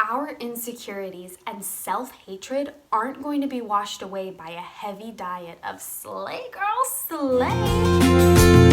Our insecurities and self-hatred aren't going to be washed away by a heavy diet of slay girl slay.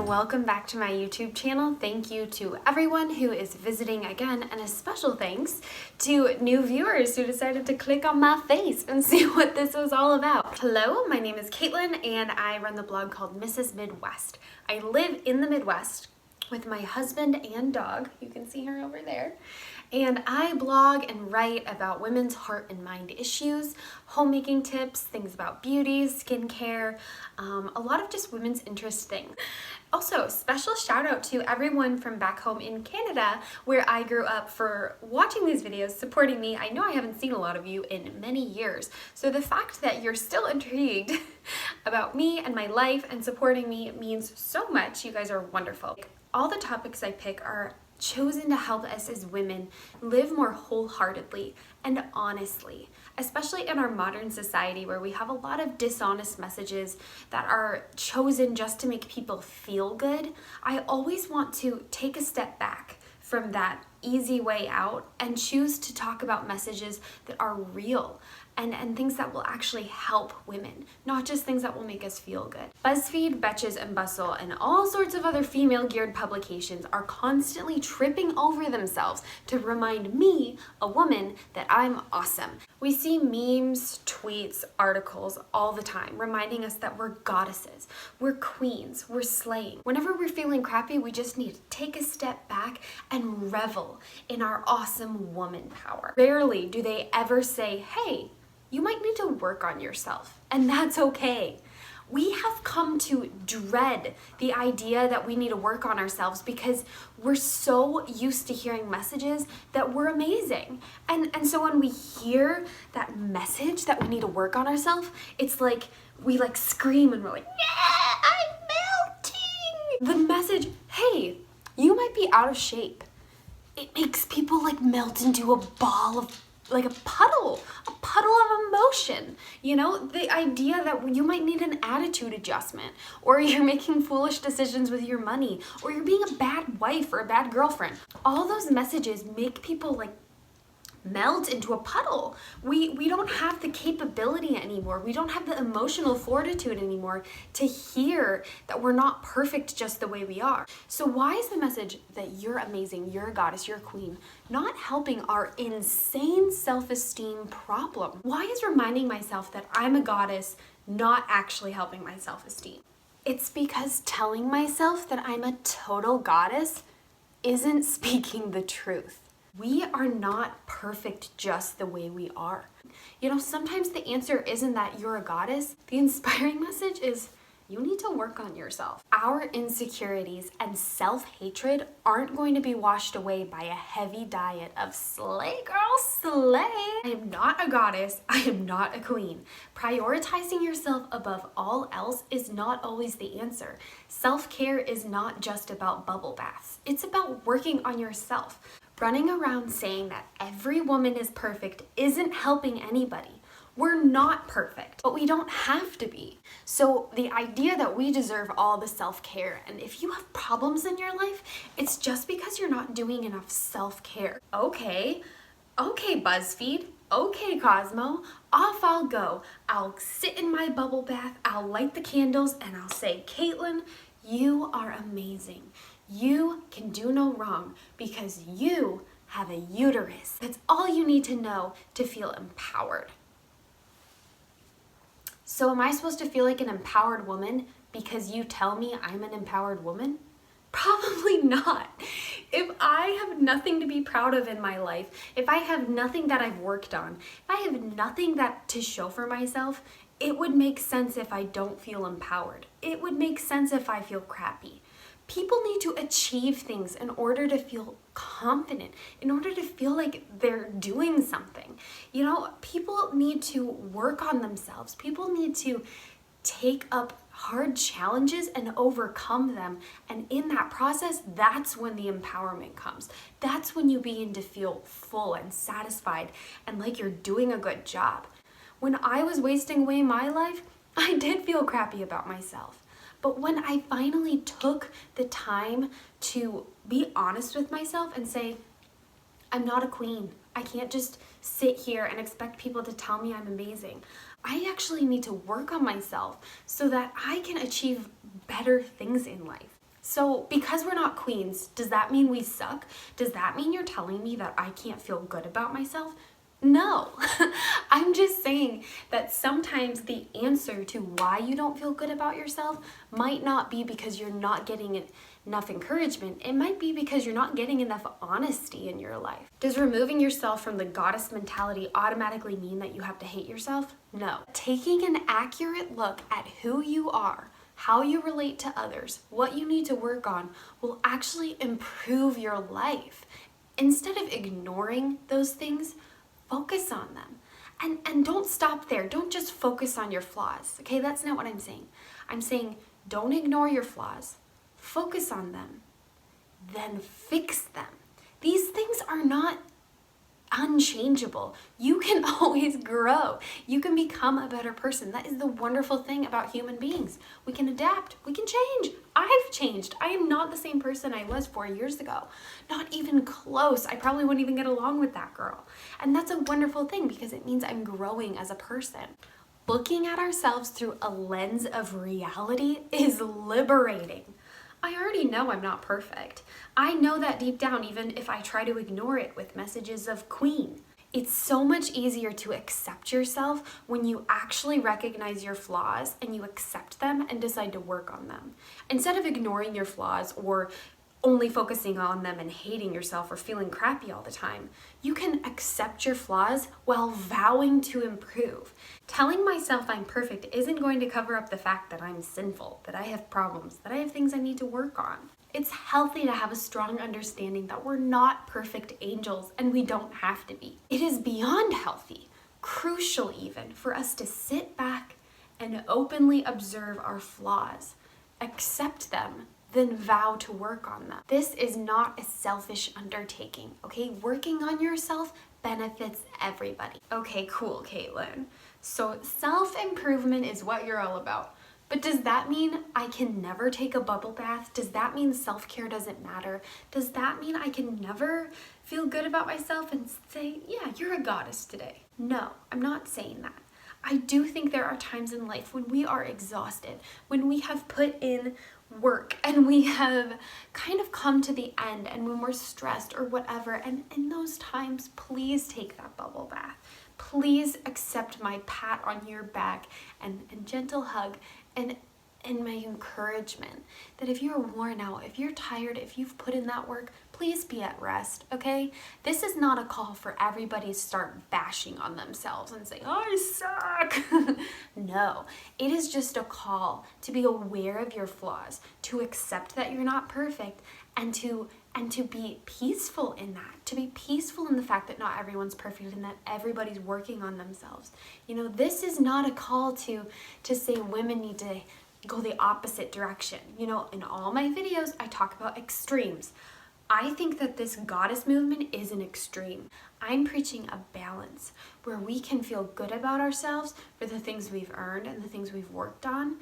Welcome back to my YouTube channel. Thank you to everyone who is visiting again, and a special thanks to new viewers who decided to click on my face and see what this was all about. Hello, my name is Caitlin and I run the blog called Mrs. Midwest. I live in the Midwest with my husband and dog. You can see her over there. And I blog and write about women's heart and mind issues, homemaking tips, things about beauty, skincare, a lot of just women's interest things. Also, special shout out to everyone from back home in Canada where I grew up for watching these videos, supporting me. I know I haven't seen a lot of you in many years. So the fact that you're still intrigued about me and my life and supporting me means so much. You guys are wonderful. All the topics I pick are chosen to help us as women live more wholeheartedly and honestly, especially in our modern society where we have a lot of dishonest messages that are chosen just to make people feel good. I always want to take a step back from that easy way out and choose to talk about messages that are real and things that will actually help women, not just things that will make us feel good. BuzzFeed, Betches, and Bustle, and all sorts of other female-geared publications are constantly tripping over themselves to remind me, a woman, that I'm awesome. We see memes, tweets, articles all the time reminding us that we're goddesses, we're queens, we're slaying. Whenever we're feeling crappy, we just need to take a step back and revel in our awesome woman power. Rarely do they ever say, hey, you might need to work on yourself, and that's okay. We have come to dread the idea that we need to work on ourselves because we're so used to hearing messages that we're amazing. And so when we hear that message that we need to work on ourselves, it's like we scream and we're like, yeah, I'm melting. The message, hey, you might be out of shape. It makes people melt into a ball of a puddle of emotion. You know, the idea that you might need an attitude adjustment, or you're making foolish decisions with your money, or you're being a bad wife or a bad girlfriend. All those messages make people melt into a puddle. We don't have the capability anymore. We don't have the emotional fortitude anymore to hear that we're not perfect just the way we are. So why is the message that you're amazing, you're a goddess, you're a queen, not helping our insane self-esteem problem? Why is reminding myself that I'm a goddess not actually helping my self-esteem? It's because telling myself that I'm a total goddess isn't speaking the truth. We are not perfect just the way we are. You know, sometimes the answer isn't that you're a goddess. The inspiring message is you need to work on yourself. Our insecurities and self-hatred aren't going to be washed away by a heavy diet of slay girl slay. I am not a goddess. I am not a queen. Prioritizing yourself above all else is not always the answer. Self-care is not just about bubble baths. It's about working on yourself. Running around saying that every woman is perfect isn't helping anybody. We're not perfect, but we don't have to be. So the idea that we deserve all the self-care, and if you have problems in your life, it's just because you're not doing enough self-care. Okay, BuzzFeed, okay Cosmo, off I'll go. I'll sit in my bubble bath, I'll light the candles, and I'll say, Caitlin, you are amazing. You can do no wrong because you have a uterus. That's all you need to know to feel empowered. So am I supposed to feel like an empowered woman because you tell me I'm an empowered woman? Probably not. If I have nothing to be proud of in my life, if I have nothing that I've worked on, if I have nothing to show for myself, it would make sense if I don't feel empowered. It would make sense if I feel crappy. People need to achieve things in order to feel confident, in order to feel like they're doing something. You know, people need to work on themselves. People need to take up hard challenges and overcome them. And in that process, that's when the empowerment comes. That's when you begin to feel full and satisfied and like you're doing a good job. When I was wasting away my life, I did feel crappy about myself. But when I finally took the time to be honest with myself and say, I'm not a queen. I can't just sit here and expect people to tell me I'm amazing. I actually need to work on myself so that I can achieve better things in life. So because we're not queens, does that mean we suck? Does that mean you're telling me that I can't feel good about myself? No, I'm just saying that sometimes the answer to why you don't feel good about yourself might not be because you're not getting enough encouragement. It might be because you're not getting enough honesty in your life. Does removing yourself from the goddess mentality automatically mean that you have to hate yourself? No. Taking an accurate look at who you are, how you relate to others, what you need to work on will actually improve your life. Instead of ignoring those things, focus on them. And don't stop there. Don't just focus on your flaws. Okay, that's not what I'm saying. I'm saying don't ignore your flaws. Focus on them. Then fix them. These things are not unchangeable. You can always grow. You can become a better person. That is the wonderful thing about human beings. We can adapt. We can change. I've changed. I am not the same person I was 4 years ago. Not even close. I probably wouldn't even get along with that girl. And that's a wonderful thing because it means I'm growing as a person. Looking at ourselves through a lens of reality is liberating. I already know I'm not perfect. I know that deep down, even if I try to ignore it with messages of queen. It's so much easier to accept yourself when you actually recognize your flaws and you accept them and decide to work on them. Instead of ignoring your flaws or only focusing on them and hating yourself or feeling crappy all the time, you can accept your flaws while vowing to improve. Telling myself I'm perfect isn't going to cover up the fact that I'm sinful, that I have problems, that I have things I need to work on. It's healthy to have a strong understanding that we're not perfect angels and we don't have to be. It is beyond healthy, crucial even, for us to sit back and openly observe our flaws, accept them, then vow to work on them. This is not a selfish undertaking, okay? Working on yourself benefits everybody. Okay, cool, Caitlin. So self-improvement is what you're all about. But does that mean I can never take a bubble bath? Does that mean self-care doesn't matter? Does that mean I can never feel good about myself and say, yeah, you're a goddess today? No, I'm not saying that. I do think there are times in life when we are exhausted, when we have put in work and we have kind of come to the end and when we're stressed or whatever. And in those times, please take that bubble bath. Please accept my pat on your back and gentle hug and my encouragement that if you're worn out, if you're tired, if you've put in that work, please be at rest, okay? This is not a call for everybody to start bashing on themselves and say, I suck. No, it is just a call to be aware of your flaws, to accept that you're not perfect, and to be peaceful in that, to be peaceful in the fact that not everyone's perfect and that everybody's working on themselves. You know, this is not a call to say women need to go the opposite direction. You know, in all my videos, I talk about extremes. I think that this goddess movement is an extreme. I'm preaching a balance where we can feel good about ourselves for the things we've earned and the things we've worked on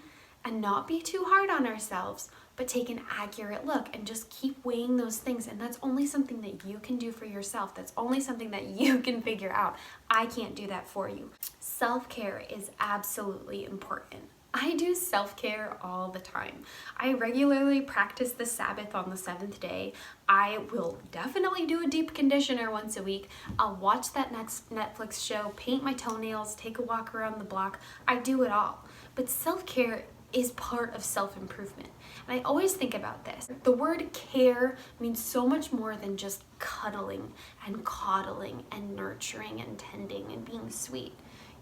and not be too hard on ourselves, but take an accurate look and just keep weighing those things. And that's only something that you can do for yourself. That's only something that you can figure out. I can't do that for you. Self-care is absolutely important. I do self-care all the time. I regularly practice the Sabbath on the 7th day. I will definitely do a deep conditioner once a week. I'll watch that next Netflix show, paint my toenails, take a walk around the block. I do it all. But self-care is part of self-improvement. And I always think about this. The word care means so much more than just cuddling and coddling and nurturing and tending and being sweet.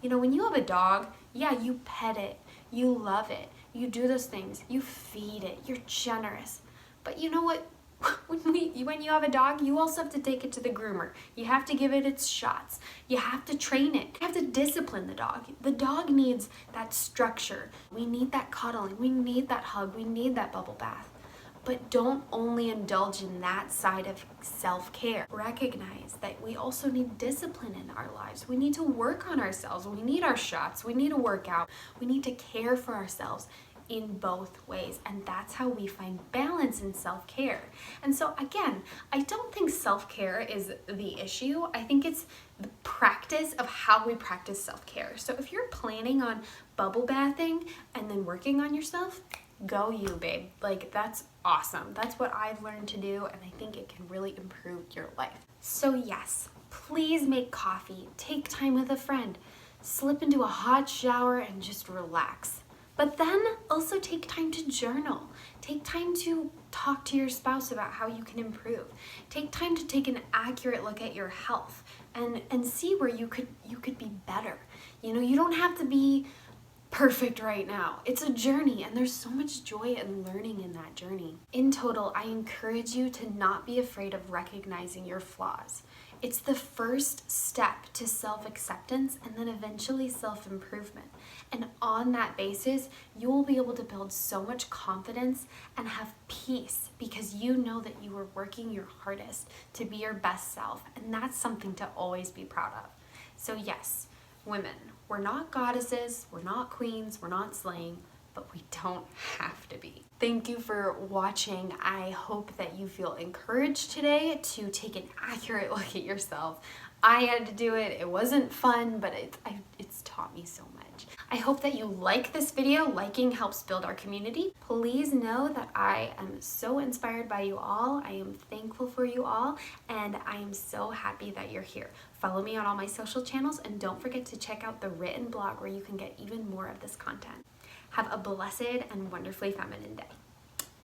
You know, when you have a dog, yeah, you pet it, you love it, you do those things, you feed it, you're generous. But you know what? When you have a dog, you also have to take it to the groomer. You have to give it its shots. You have to train it. You have to discipline the dog. The dog needs that structure. We need that cuddling. We need that hug. We need that bubble bath. But don't only indulge in that side of self-care. Recognize that we also need discipline in our lives. We need to work on ourselves. We need our shots. We need to work out. We need to care for ourselves in both ways, and that's how we find balance in self-care. And so again, I don't think self-care is the issue. I think it's the practice of how we practice self-care. So if you're planning on bubble bathing and then working on yourself, go you, babe. Like, that's awesome. That's what I've learned to do, and I think it can really improve your life. So yes, please make coffee, take time with a friend, slip into a hot shower and just relax. But then also take time to journal. Take time to talk to your spouse about how you can improve. Take time to take an accurate look at your health and see where you could be better. You know, you don't have to be perfect right now. It's a journey, and there's so much joy and learning in that journey. In total, I encourage you to not be afraid of recognizing your flaws. It's the first step to self-acceptance and then eventually self-improvement. And on that basis, you will be able to build so much confidence and have peace because you know that you are working your hardest to be your best self. And that's something to always be proud of. So yes, women, we're not goddesses, we're not queens, we're not slaying, but we don't have to be. Thank you for watching. I hope that you feel encouraged today to take an accurate look at yourself. I had to do it. It wasn't fun, but it's taught me so much. I hope that you like this video. Liking helps build our community. Please know that I am so inspired by you all. I am thankful for you all, and I am so happy that you're here. Follow me on all my social channels, and don't forget to check out the written blog where you can get even more of this content. Have a blessed and wonderfully feminine day.